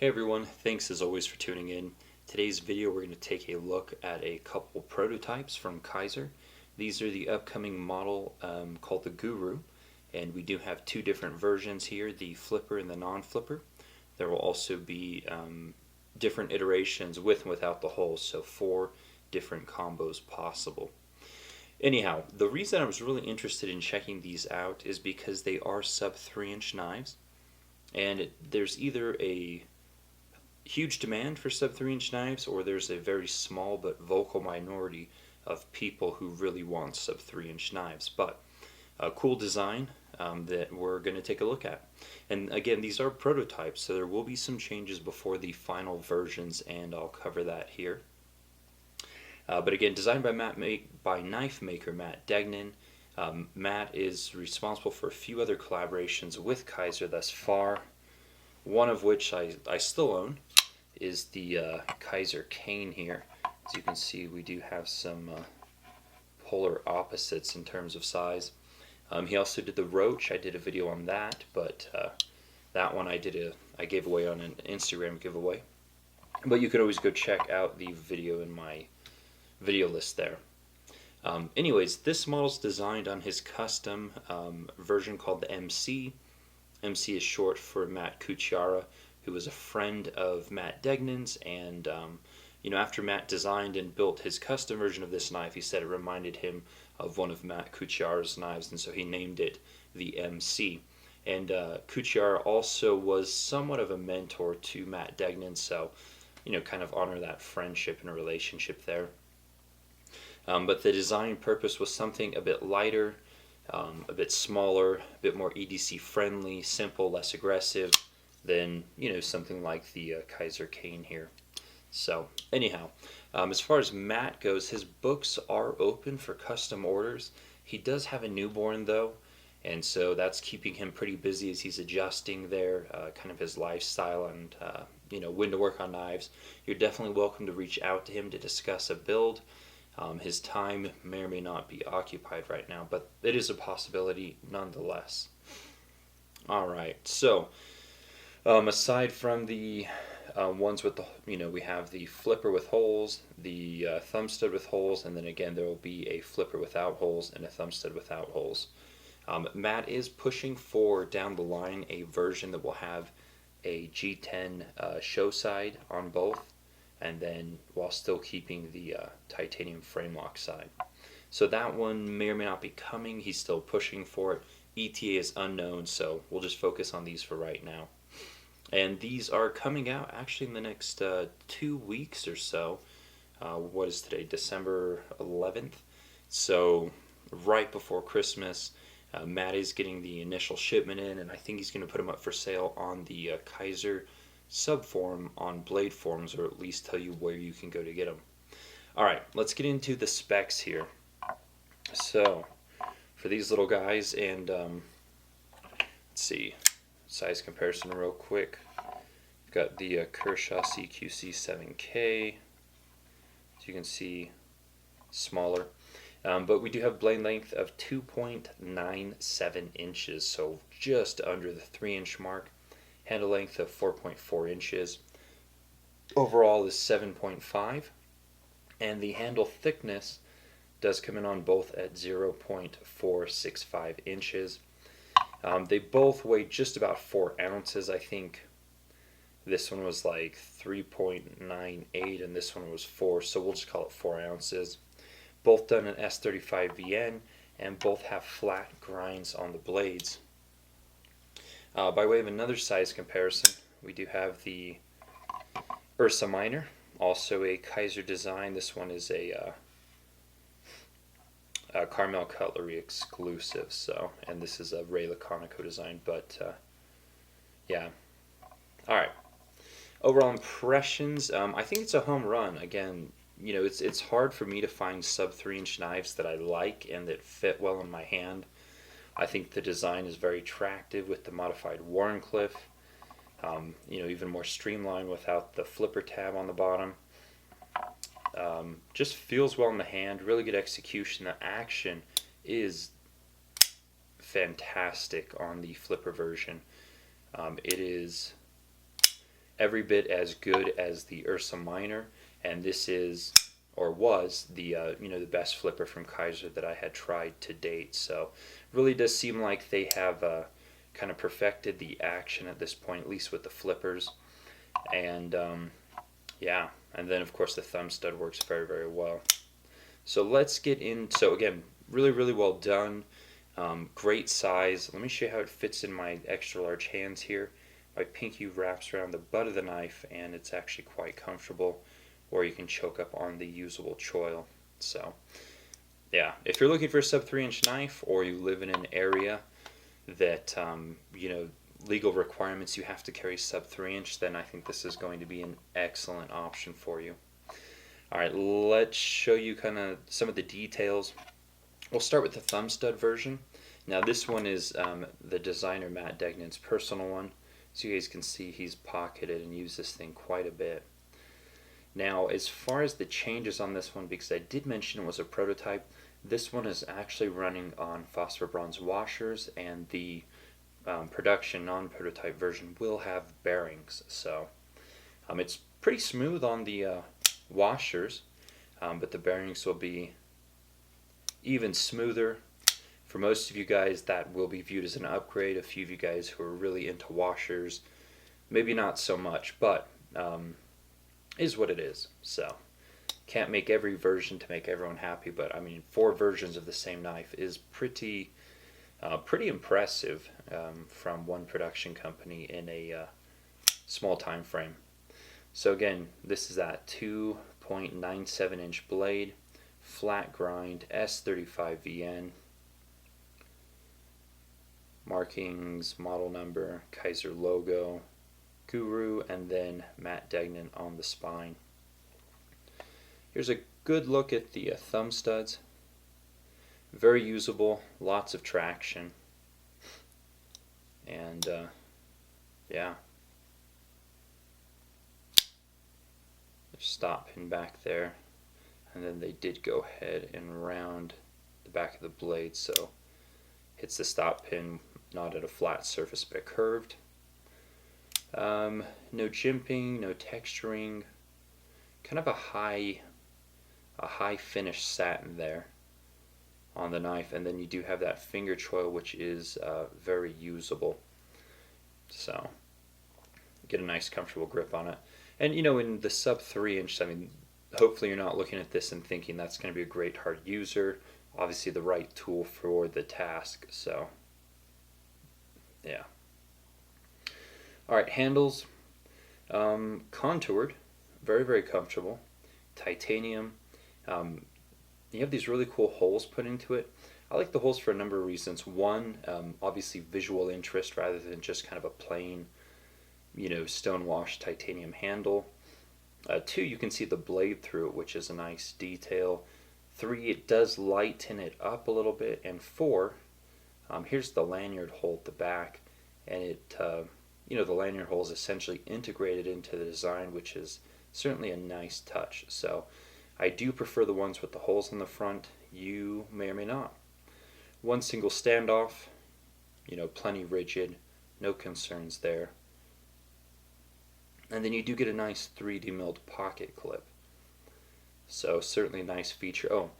Hey everyone, thanks as always for tuning in. Today's video we're going to take a look at a couple prototypes from Kizer. These are the upcoming model called the Guru, and we do have two different versions here, the flipper and the non-flipper. There will also be different iterations with and without the holes, so 4 different combos possible. Anyhow, the reason I was really interested in checking these out is because they are sub 3-inch knives, and there's either a huge demand for sub 3-inch knives, or there's a very small but vocal minority of people who really want sub 3-inch knives. But a cool design that we're going to take a look at. And again, these are prototypes, so there will be some changes before the final versions, and I'll cover that here. But again, designed by knife maker Matt Degnan. Matt is responsible for a few other collaborations with Kizer thus far, one of which I still own, is the Kizer cane here. As you can see, we do have some polar opposites in terms of size. He also did the Roach. I did a video on that, but that one I gave away on an Instagram giveaway. But you can always go check out the video in my video list there. Anyways, this model's designed on his custom version called the MC. MC is short for Matt Kuchara, who was a friend of Matt Degnan's, and after Matt designed and built his custom version of this knife, he said it reminded him of one of Matt Kuchara's knives, and so he named it the MC. And Kuchara also was somewhat of a mentor to Matt Degnan, so kind of honor that friendship and a relationship there. But the design purpose was something a bit lighter, a bit smaller, a bit more EDC friendly, simple, less aggressive than something like the Kizer cane here. So anyhow, as far as Matt goes, his books are open for custom orders. He does have a newborn though, and so that's keeping him pretty busy as he's adjusting there, kind of his lifestyle and when to work on knives. You're definitely welcome to reach out to him to discuss a build. His time may or may not be occupied right now, but it is a possibility nonetheless. Alright, so aside from the ones with the, we have the flipper with holes, the thumb stud with holes, and then again there will be a flipper without holes and a thumb stud without holes. Matt is pushing for down the line a version that will have a G10 show side on both, and then while still keeping the titanium frame lock side. So that one may or may not be coming. He's still pushing for it. ETA is unknown, so we'll just focus on these for right now. And these are coming out actually in the next 2 weeks or so. What is today? December 11th. So right before Christmas. Matt is getting the initial shipment in, and I think he's going to put them up for sale on the Kizer subforum on Blade forums, or at least tell you where you can go to get them. Alright, let's get into the specs here. So for these little guys, and let's see, size comparison real quick. We've got the Kershaw CQC7K, as you can see, smaller. But we do have blade length of 2.97 inches, so just under the 3-inch mark. Handle length of 4.4 inches. Overall is 7.5. And the handle thickness does come in on both at 0.465 inches. They both weigh just about 4 ounces. I think this one was like 3.98 and this one was 4, so we'll just call it 4 ounces. Both done in S35VN, and both have flat grinds on the blades. By way of another size comparison, we do have the Ursa Minor, also a Kizer design. This one is a Carmel Cutlery exclusive, and this is a Ray Laconico design, but yeah. Alright, overall impressions, I think it's a home run. Again, it's hard for me to find sub 3-inch knives that I like and that fit well in my hand. I think the design is very attractive with the modified Wharncliffe, even more streamlined without the flipper tab on the bottom. Just feels well in the hand, really good execution. The action is fantastic on the flipper version. It is every bit as good as the Ursa Minor, and this is, or was, the the best flipper from Kizer that I had tried to date. So really does seem like they have kind of perfected the action at this point, at least with the flippers. And yeah, and then of course the thumb stud works very, very well. So let's get in. So again, really, really well done. Great size. Let me show you how it fits in my extra large hands here. My pinky wraps around the butt of the knife, and it's actually quite comfortable, or you can choke up on the usable choil. So yeah, if you're looking for a sub 3-inch knife, or you live in an area that legal requirements you have to carry sub 3-inch, then I think this is going to be an excellent option for you. Alright, let's show you kind of some of the details. We'll start with the thumb stud version. Now this one is the designer Matt Degnan's personal one. So you guys can see he's pocketed and used this thing quite a bit. Now as far as the changes on this one, because I did mention it was a prototype, this one is actually running on phosphor bronze washers, and the production non-prototype version will have bearings. So it's pretty smooth on the washers, but the bearings will be even smoother. For most of you guys, that will be viewed as an upgrade. A few of you guys who are really into washers, maybe not so much, but is what it is. So can't make every version to make everyone happy, but I mean 4 versions of the same knife is pretty impressive from one production company in a small time frame. So again, this is that 2.97 inch blade, flat grind, S35VN, markings, model number, Kizer logo, Guru, and then Matt Degnan on the spine. Here's a good look at the thumb studs. Very usable, lots of traction, and yeah, there's stop pin back there, and then they did go ahead and round the back of the blade, so hits the stop pin not at a flat surface but curved. No jimping, no texturing, kind of a high finish satin there on the knife, and then you do have that finger choil, which is very usable. So get a nice comfortable grip on it. And in the sub 3-inch, I mean, hopefully you're not looking at this and thinking that's going to be a great hard user. Obviously the right tool for the task. So yeah. Alright, handles, contoured, very, very comfortable, titanium. You have these really cool holes put into it. I like the holes for a number of reasons. One, obviously visual interest rather than just kind of a plain, stone-washed titanium handle. 2, you can see the blade through it, which is a nice detail. 3, it does lighten it up a little bit. And 4, here's the lanyard hole at the back, and it, the lanyard hole is essentially integrated into the design, which is certainly a nice touch. So I do prefer the ones with the holes in the front. You may or may not. One single standoff, plenty rigid, no concerns there. And then you do get a nice 3D milled pocket clip. So certainly a nice feature. Oh,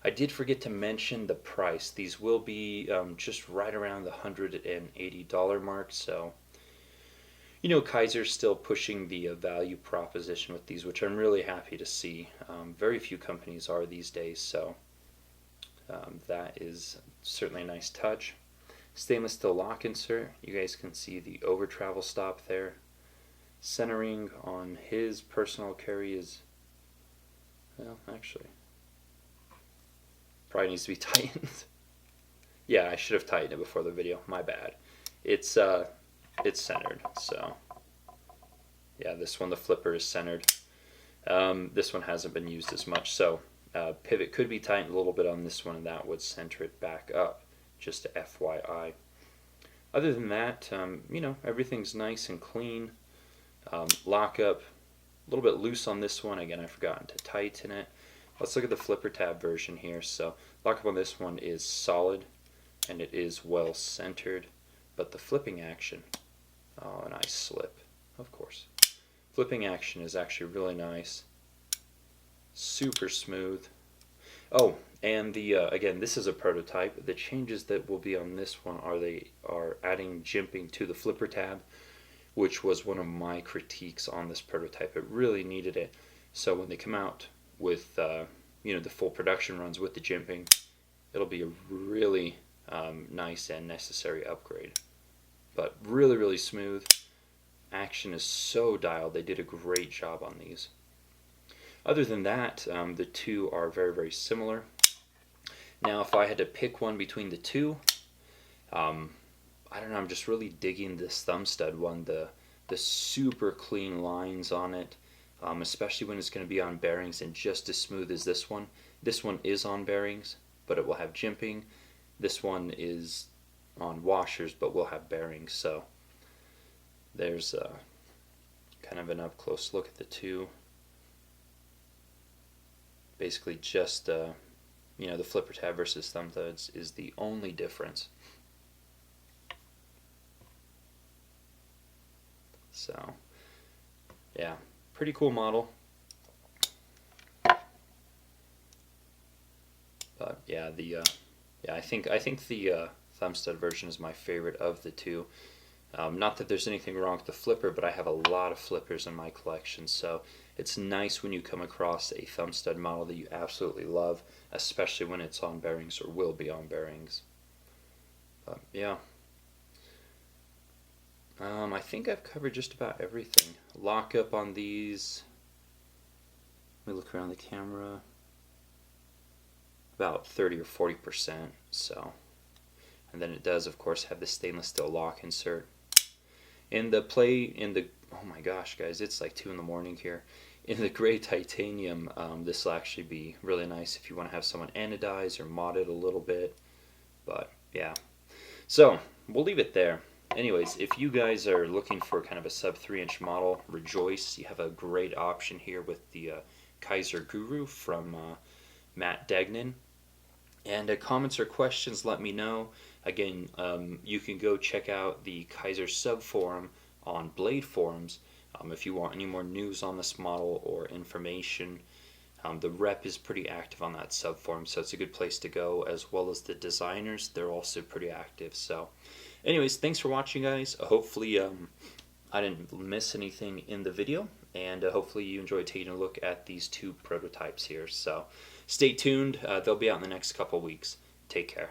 I did forget to mention the price. These will be just right around the $180 mark. So, Kizer's still pushing the value proposition with these, which I'm really happy to see. Very few companies are these days, so that is certainly a nice touch. Stainless steel lock insert. You guys can see the over travel stop there. Centering on his personal carry is, well, actually, probably needs to be tightened. Yeah, I should have tightened it before the video. My bad. It's centered. So yeah, this one, the flipper, is centered. This one hasn't been used as much, so pivot could be tightened a little bit on this one, and that would center it back up. Just a FYI. Other than that, everything's nice and clean. Lockup, a little bit loose on this one. Again, I've forgotten to tighten it. Let's look at the flipper tab version here. So lockup on this one is solid, and it is well centered, but the flipping action, oh, a nice slip, of course. Flipping action is actually really nice. Super smooth. Oh, and the again, this is a prototype. The changes that will be on this one are they are adding jimping to the flipper tab, which was one of my critiques on this prototype. It really needed it. So when they come out with the full production runs with the jimping, it'll be a really nice and necessary upgrade. But really, really smooth. Action is so dialed. They did a great job on these. Other than that, the two are very, very similar. Now, if I had to pick one between the two, I don't know, I'm just really digging this thumb stud one, the super clean lines on it, especially when it's going to be on bearings and just as smooth as this one. This one is on bearings, but it will have jimping. This one is on washers, but will have bearings. So there's kind of an up close look at the two. Basically just the flipper tab versus thumb studs is the only difference. So yeah, pretty cool model. But yeah, I think the thumb stud version is my favorite of the two. Not that there's anything wrong with the flipper, but I have a lot of flippers in my collection, so it's nice when you come across a thumb stud model that you absolutely love, especially when it's on bearings or will be on bearings. But yeah, I think I've covered just about everything. Lockup on these, let me look around the camera, about 30 or 40%. So, and then it does, of course, have the stainless steel lock insert. Oh my gosh, guys, it's like 2 in the morning here. In the gray titanium, this will actually be really nice if you want to have someone anodize or mod it a little bit. But yeah, so we'll leave it there. Anyways, if you guys are looking for kind of a sub 3-inch model, rejoice. You have a great option here with the Kizer Guru from Matt Degnan. And comments or questions, let me know. Again, you can go check out the Kizer sub forum on Blade Forums if you want any more news on this model or information. The rep is pretty active on that sub forum, so it's a good place to go, as well as the designers. They're also pretty active. So anyways, thanks for watching, guys. Hopefully I didn't miss anything in the video, and hopefully you enjoyed taking a look at these two prototypes here. So stay tuned. They'll be out in the next couple weeks. Take care.